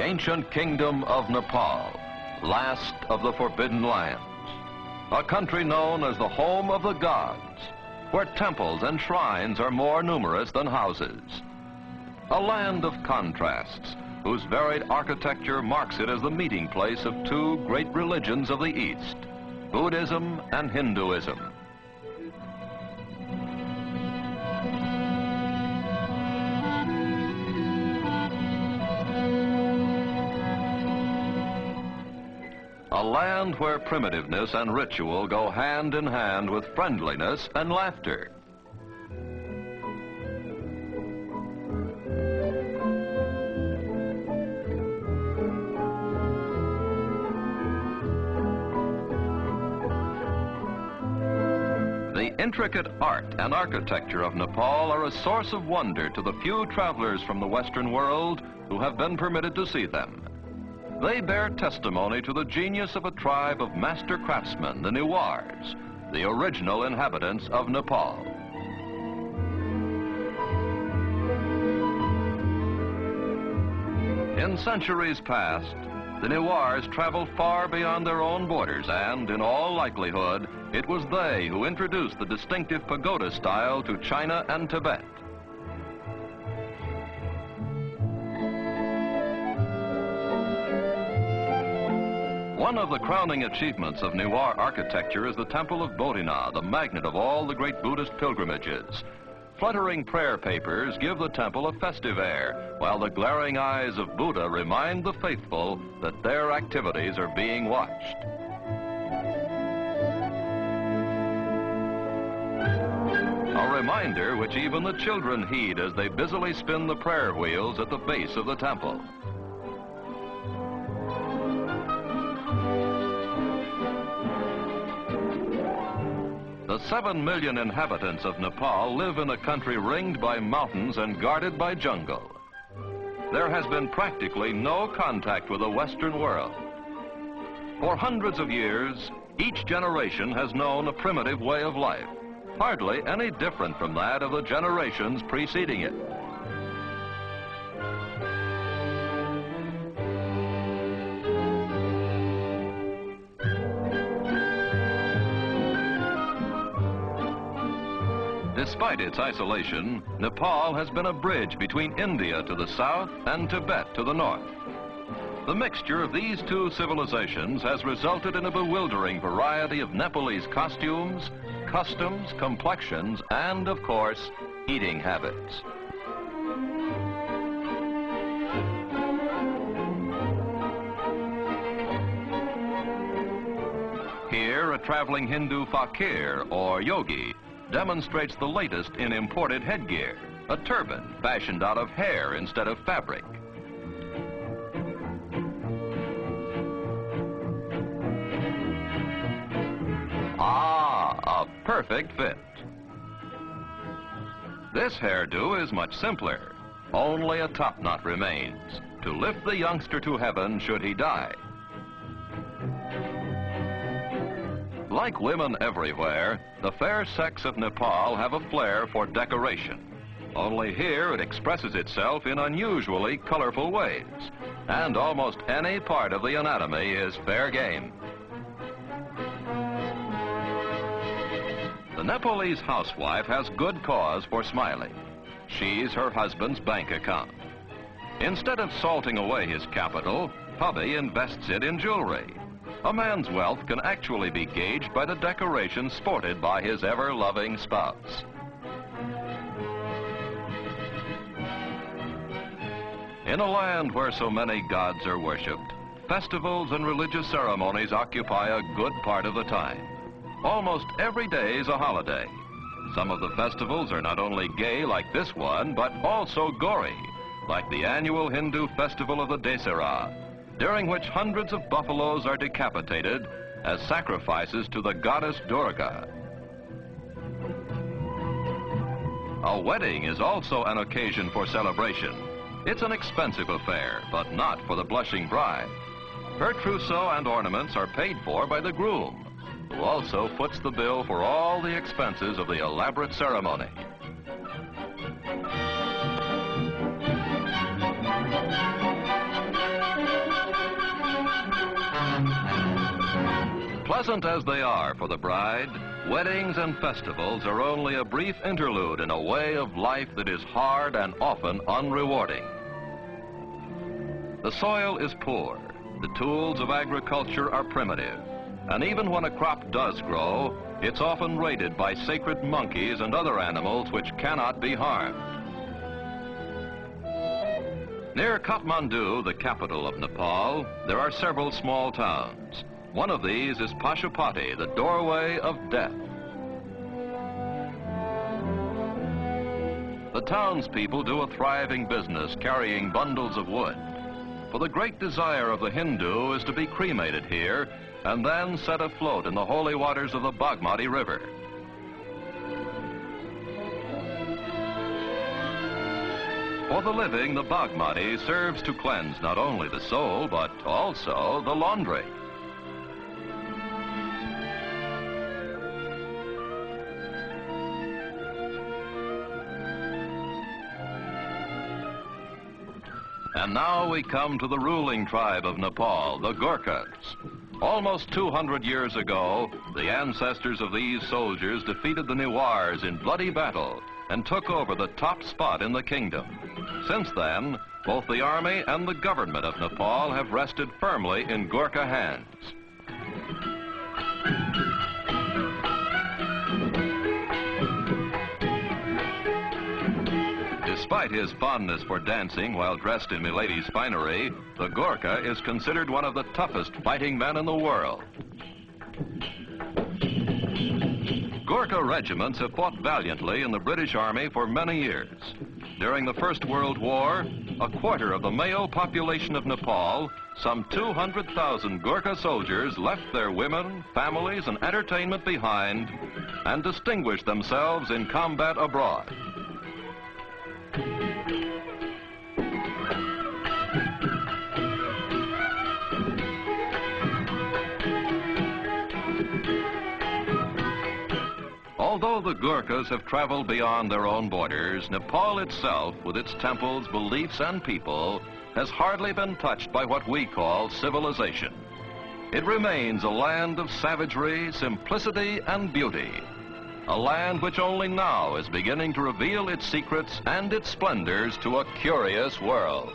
the ancient kingdom of Nepal, last of the Forbidden Lands, a country known as the home of the gods, where temples and shrines are more numerous than houses. A land of contrasts, whose varied architecture marks it as the meeting place of two great religions of the East, Buddhism and Hinduism. A land where primitiveness and ritual go hand in hand with friendliness and laughter. The intricate art and architecture of Nepal are a source of wonder to the few travelers from the Western world who have been permitted to see them. They bear testimony to the genius of a tribe of master craftsmen, the Newars, the original inhabitants of Nepal. In centuries past, the Newars traveled far beyond their own borders, and in all likelihood, it was they who introduced the distinctive pagoda style to China and Tibet. One of the crowning achievements of Newar architecture is the Temple of Bodhina, the magnet of all the great Buddhist pilgrimages. Fluttering prayer papers give the temple a festive air, while the glaring eyes of Buddha remind the faithful that their activities are being watched. A reminder which even the children heed as they busily spin the prayer wheels at the base of the temple. The 7 million inhabitants of Nepal live in a country ringed by mountains and guarded by jungle. There has been practically no contact with the Western world. For hundreds of years, each generation has known a primitive way of life, hardly any different from that of the generations preceding it. Despite its isolation, Nepal has been a bridge between India to the south and Tibet to the north. The mixture of these two civilizations has resulted in a bewildering variety of Nepalese costumes, customs, complexions, and, of course, eating habits. Here, a traveling Hindu fakir, or yogi, demonstrates the latest in imported headgear, a turban fashioned out of hair instead of fabric. Ah, a perfect fit. This hairdo is much simpler. Only a top knot remains, to lift the youngster to heaven should he die. Like women everywhere, the fair sex of Nepal have a flair for decoration. Only here it expresses itself in unusually colorful ways, and almost any part of the anatomy is fair game. The Nepalese housewife has good cause for smiling. She's her husband's bank account. Instead of salting away his capital, hubby invests it in jewelry. A man's wealth can actually be gauged by the decorations sported by his ever-loving spouse. In a land where so many gods are worshipped, festivals and religious ceremonies occupy a good part of the time. Almost every day is a holiday. Some of the festivals are not only gay like this one, but also gory, like the annual Hindu festival of the Dasara, during which hundreds of buffaloes are decapitated as sacrifices to the goddess Durga. A wedding is also an occasion for celebration. It's an expensive affair, but not for the blushing bride. Her trousseau and ornaments are paid for by the groom, who also foots the bill for all the expenses of the elaborate ceremony. Pleasant as they are for the bride, weddings and festivals are only a brief interlude in a way of life that is hard and often unrewarding. The soil is poor, the tools of agriculture are primitive, and even when a crop does grow, it's often raided by sacred monkeys and other animals which cannot be harmed. Near Kathmandu, the capital of Nepal, there are several small towns. One of these is Pashupati, the doorway of death. The townspeople do a thriving business carrying bundles of wood. For the great desire of the Hindu is to be cremated here and then set afloat in the holy waters of the Bagmati River. For the living, the Bagmati serves to cleanse not only the soul, but also the laundry. And now we come to the ruling tribe of Nepal, the Gurkhas. Almost 200 years ago, the ancestors of these soldiers defeated the Newars in bloody battle and took over the top spot in the kingdom. Since then, both the army and the government of Nepal have rested firmly in Gurkha hands. Despite his fondness for dancing while dressed in milady's finery, the Gurkha is considered one of the toughest fighting men in the world. Gurkha regiments have fought valiantly in the British Army for many years. During the First World War, a quarter of the male population of Nepal, some 200,000 Gurkha soldiers left their women, families, and entertainment behind and distinguished themselves in combat abroad. Although the Gurkhas have traveled beyond their own borders, Nepal itself, with its temples, beliefs, and people, has hardly been touched by what we call civilization. It remains a land of savagery, simplicity, and beauty. A land which only now is beginning to reveal its secrets and its splendors to a curious world.